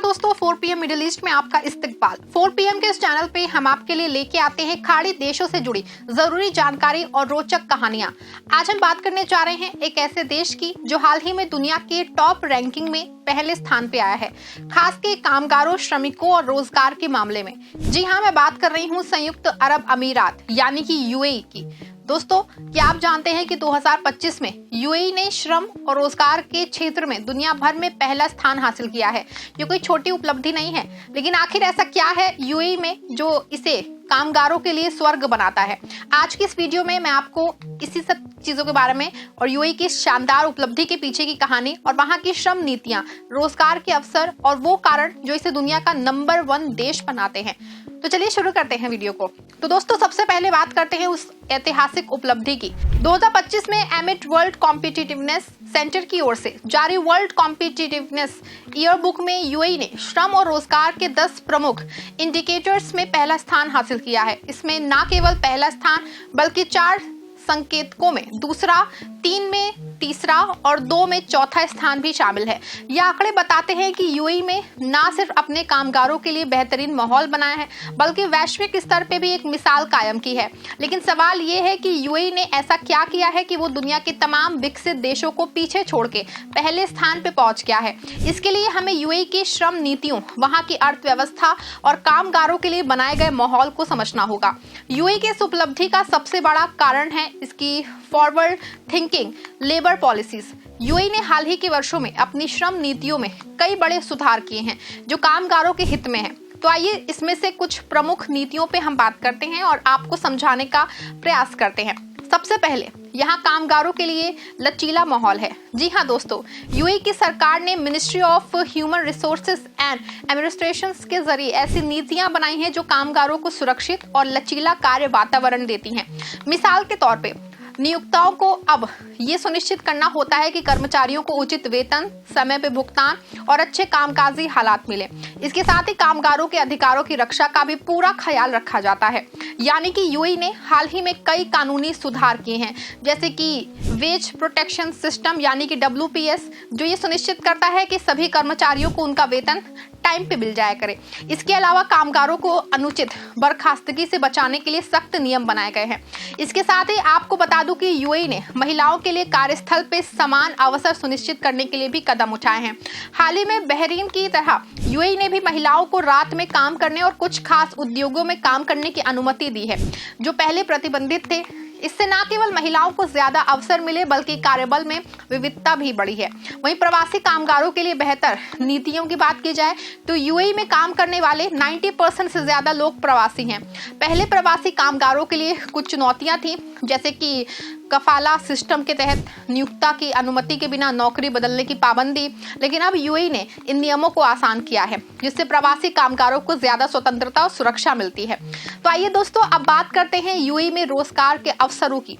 दोस्तों, 4 PM middle east में आपका इस्तकबाल। 4 PM के इस चैनल पे हम आपके लिए लेके आते हैं खाड़ी देशों से जुड़ी जरूरी जानकारी और रोचक कहानियां। आज हम बात करने जा रहे हैं एक ऐसे देश की जो हाल ही में दुनिया के टॉप रैंकिंग में पहले स्थान पे आया है, खास के कामगारों, श्रमिकों और रोजगार के मामले में। जी हाँ, मैं बात कर रही हूँ संयुक्त अरब अमीरात यानी कि UAE की। दोस्तों, क्या आप जानते हैं कि 2025 में UAE ने श्रम और रोजगार के क्षेत्र में दुनिया भर में पहला स्थान हासिल किया है। ये कोई छोटी उपलब्धि नहीं है, लेकिन आखिर ऐसा क्या है UAE में जो इसे कामगारों के लिए स्वर्ग बनाता है। आज की इस वीडियो में मैं आपको इसी सब चीजों के बारे में और UAE की शानदार उपलब्धि के पीछे की कहानी और वहां की श्रम नीतियां, रोजगार के अवसर और वो कारण जो इसे दुनिया का नंबर 1 देश बनाते हैं। तो चलिए शुरू करते हैं वीडियो को। तो दोस्तों, सबसे पहले बात करते हैं उस ऐतिहासिक उपलब्धि की। 2025 में एमिट वर्ल्ड कॉम्पिटिटिवनेस सेंटर की ओर से जारी वर्ल्ड कॉम्पिटिटिवनेस ईयरबुक में UAE ने श्रम और रोजगार के 10 प्रमुख इंडिकेटर्स में पहला स्थान हासिल किया है। इसमें न केवल पहला स्थान बल्कि 4 संकेतकों में दूसरा, 3 में तीसरा और 2 में चौथा स्थान भी शामिल है। ये आंकड़े बताते हैं कि UAE में न सिर्फ अपने कामगारों के लिए बेहतरीन माहौल बनाया है, बल्कि वैश्विक स्तर पे भी एक मिसाल कायम की है। लेकिन सवाल ये है कि UAE ने ऐसा क्या किया है कि वो दुनिया के तमाम विकसित देशों को पीछे छोड़ के पहले स्थान पे पहुंच गया है। इसके लिए हमें UAE की श्रम नीतियों, वहां की अर्थव्यवस्था और कामगारों के लिए बनाए गए माहौल को समझना होगा। UAE की इस उपलब्धि का सबसे बड़ा कारण है इसकी forward thinking labour policies. UAE ने हाल ही के वर्षों में अपनी श्रम नीतियों में कई बड़े सुधार किए हैं जो कामगारों के हित में हैं। तो आइए इसमें से कुछ प्रमुख नीतियों पे हम बात करते हैं और आपको समझाने का प्रयास करते हैं। सबसे पहले, यहाँ कामगारों के लिए लचीला माहौल है। जी हाँ दोस्तों, UAE की सरकार ने ministry of human resources and administration के जरिए ऐसी नीतियां बनाई हैं जो कामगारों को सुरक्षित और लचीला कार्य वातावरण देती हैं। मिसाल के तौर पे, नियोक्ताओं को अब ये सुनिश्चित करना होता है कि कर्मचारियों को उचित वेतन, समय पे भुगतान और अच्छे कामकाजी हालात मिले। इसके साथ ही कामगारों के अधिकारों की रक्षा का भी पूरा ख्याल रखा जाता है। यानी कि UAE ने हाल ही में कई कानूनी सुधार किए हैं, जैसे कि वेज प्रोटेक्शन सिस्टम यानी कि WPS, जो ये सुनिश्चित करता है कि सभी कर्मचारियों को उनका वेतन टाइम पे मिल जाया करे। इसके अलावा कामगारों को अनुचित बर्खास्तगी से बचाने के लिए सख्त नियम बनाए गए हैं। इसके साथ ही आपको बता दूं कि UAE ने महिलाओं के लिए कार्यस्थल पे समान अवसर सुनिश्चित करने के लिए भी कदम उठाए हैं। हाल ही में बहरीन की तरह UAE ने भी महिलाओं को रात में काम करने और कुछ खास उद्योगों में काम करने की अनुमति दी है, जो पहले प्रतिबंधित थे। इससे न केवल महिलाओं को ज्यादा अवसर मिले बल्कि कार्यबल में विविधता भी बढ़ी है। वहीं प्रवासी कामगारों के लिए बेहतर नीतियों की बात की जाए तो UAE में काम करने वाले 90% से ज्यादा लोग प्रवासी हैं। पहले प्रवासी कामगारों के लिए कुछ चुनौतियां थी, जैसे कि कफाला सिस्टम के तहत नियोक्ता की अनुमति के बिना नौकरी बदलने की पाबंदी। लेकिन अब UAE ने इन नियमों को आसान किया है, जिससे प्रवासी कामगारों को ज्यादा स्वतंत्रता और सुरक्षा मिलती है। तो आइए दोस्तों, अब बात करते हैं UAE में रोजगार के अवसरों की।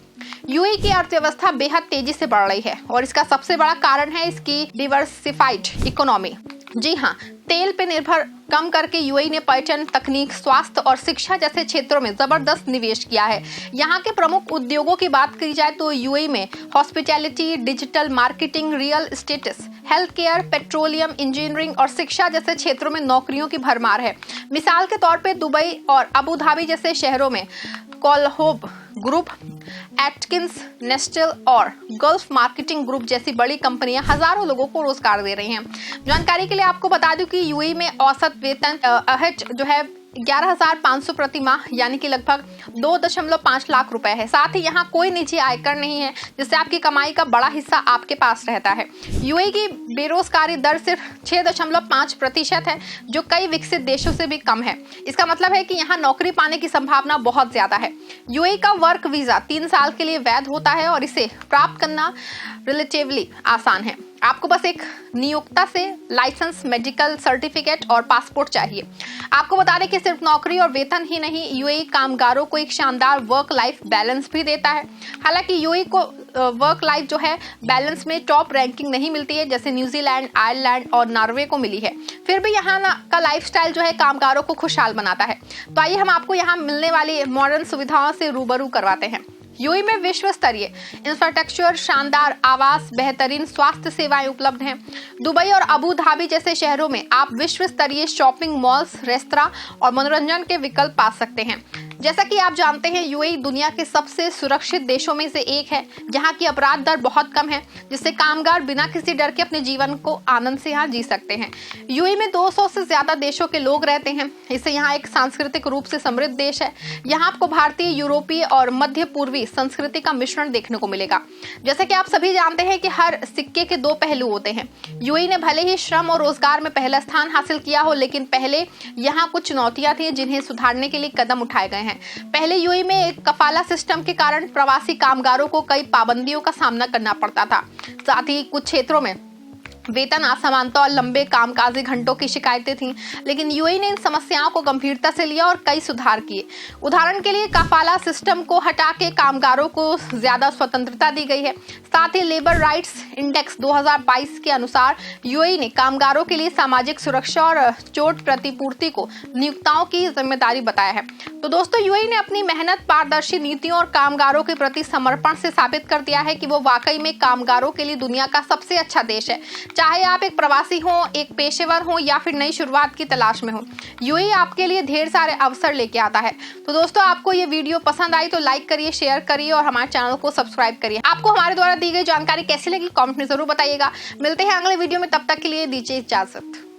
UAE की अर्थव्यवस्था बेहद तेजी से बढ़ रही है और इसका सबसे बड़ा कारण है इसकी डिवर्सिफाइड इकोनॉमी। जी हाँ, तेल पे निर्भर कम करके UAE ने पर्यटन, तकनीक, स्वास्थ्य और शिक्षा जैसे क्षेत्रों में जबरदस्त निवेश किया है। यहाँ के प्रमुख उद्योगों की बात की जाए तो UAE में hospitality, digital marketing, real estates, health care, petroleum, engineering और शिक्षा जैसे क्षेत्रों में नौकरियों की भरमार है। मिसाल के तौर पे दुबई और अबू धाबी जैसे शहरों में कोलहोब ग्रुप, एटकिंस, नेस्टल और गल्फ मार्केटिंग ग्रुप जैसी बड़ी कंपनियां हजारों लोगों को रोजगार दे रही हैं। जानकारी के लिए आपको बता दूं कि UAE में औसत वेतन अहज जो है 11,500 प्रति माह यानी कि लगभग 2.5 लाख रुपए है। साथ ही यहाँ कोई निजी आयकर नहीं है, जिससे आपकी कमाई का बड़ा हिस्सा आपके पास रहता है। UAE की बेरोजगारी दर सिर्फ 6.5% है, जो कई विकसित देशों से भी कम है। इसका मतलब है कि यहाँ नौकरी पाने की संभावना बहुत ज्यादा है। UAE का वर्क वीजा 3 साल के लिए वैध होता है और इसे प्राप्त करना रिलेटिवली आसान है। आपको बस एक नियोक्ता से लाइसेंस, मेडिकल सर्टिफिकेट और पासपोर्ट चाहिए। आपको बता दें कि सिर्फ नौकरी और वेतन ही नहीं, UAE कामगारों को एक शानदार वर्क लाइफ बैलेंस भी देता है। हालांकि UAE को वर्क लाइफ जो है बैलेंस में टॉप रैंकिंग नहीं मिलती है, जैसे न्यूजीलैंड, आयरलैंड और नॉर्वे को मिली है। फिर भी यहाँ का लाइफस्टाइल जो है कामगारों को खुशहाल बनाता है। तो आइए हम आपको यहाँ मिलने वाली मॉडर्न सुविधाओं से रूबरू करवाते हैं। यूएई में विश्व स्तरीय इंफ्रास्ट्रक्चर, शानदार आवास, बेहतरीन स्वास्थ्य सेवाएं उपलब्ध हैं। दुबई और अबू धाबी जैसे शहरों में आप विश्व स्तरीय शॉपिंग मॉल्स, रेस्तरां और मनोरंजन के विकल्प पा सकते हैं। जैसा कि आप जानते हैं, यूएई दुनिया के सबसे सुरक्षित देशों में से एक है, जहां की अपराध दर बहुत कम है, जिससे कामगार बिना किसी डर के अपने जीवन को आनंद से यहाँ जी सकते हैं। यूएई में 200 से ज्यादा देशों के लोग रहते हैं, इससे यहाँ एक सांस्कृतिक रूप से समृद्ध देश है। यहाँ आपको भारतीय, यूरोपीय और मध्य पूर्वी संस्कृति का मिश्रण देखने को मिलेगा। जैसे कि आप सभी जानते हैं कि हर सिक्के के दो पहलू होते हैं। यूएई ने भले ही श्रम और रोजगार में पहला स्थान हासिल किया हो, लेकिन पहले यहाँ कुछ चुनौतियां थी जिन्हें सुधारने के लिए कदम उठाए गए हैं। पहले यूएई में एक कफाला सिस्टम के कारण प्रवासी कामगारों को कई पाबंदियों का सामना करना पड़ता था। साथ ही कुछ क्षेत्रों में वेतन असमानता और लंबे कामकाजी घंटों की शिकायतें थीं, लेकिन यूएई ने इन समस्याओं को गंभीरता से लिया और कई सुधार किए। उदाहरण के लिए कफाला सिस्टम को हटा के कामगारों को ज्यादा स्वतंत्रता दी गई है। साथ ही लेबर राइट्स इंडेक्स 2022 के अनुसार यूएई ने कामगारों के लिए सामाजिक सुरक्षा और चोट प्रतिपूर्ति को नियोक्ताओं की जिम्मेदारी बताया है। तो दोस्तों, यूएई ने अपनी मेहनत, पारदर्शी नीतियों और कामगारों के प्रति समर्पण से साबित कर दिया है कि वो वाकई में कामगारों के लिए दुनिया का सबसे अच्छा देश है। चाहे आप एक प्रवासी हो, एक पेशेवर हो या फिर नई शुरुआत की तलाश में हो, यूएई आपके लिए ढेर सारे अवसर लेके आता है। तो दोस्तों, आपको ये वीडियो पसंद आई तो लाइक करिए, शेयर करिए और हमारे चैनल को सब्सक्राइब करिए। आपको हमारे द्वारा दी गई जानकारी कैसी लगी कमेंट में जरूर बताइएगा। मिलते हैं अगले वीडियो में, तब तक के लिए दीजिए इजाजत।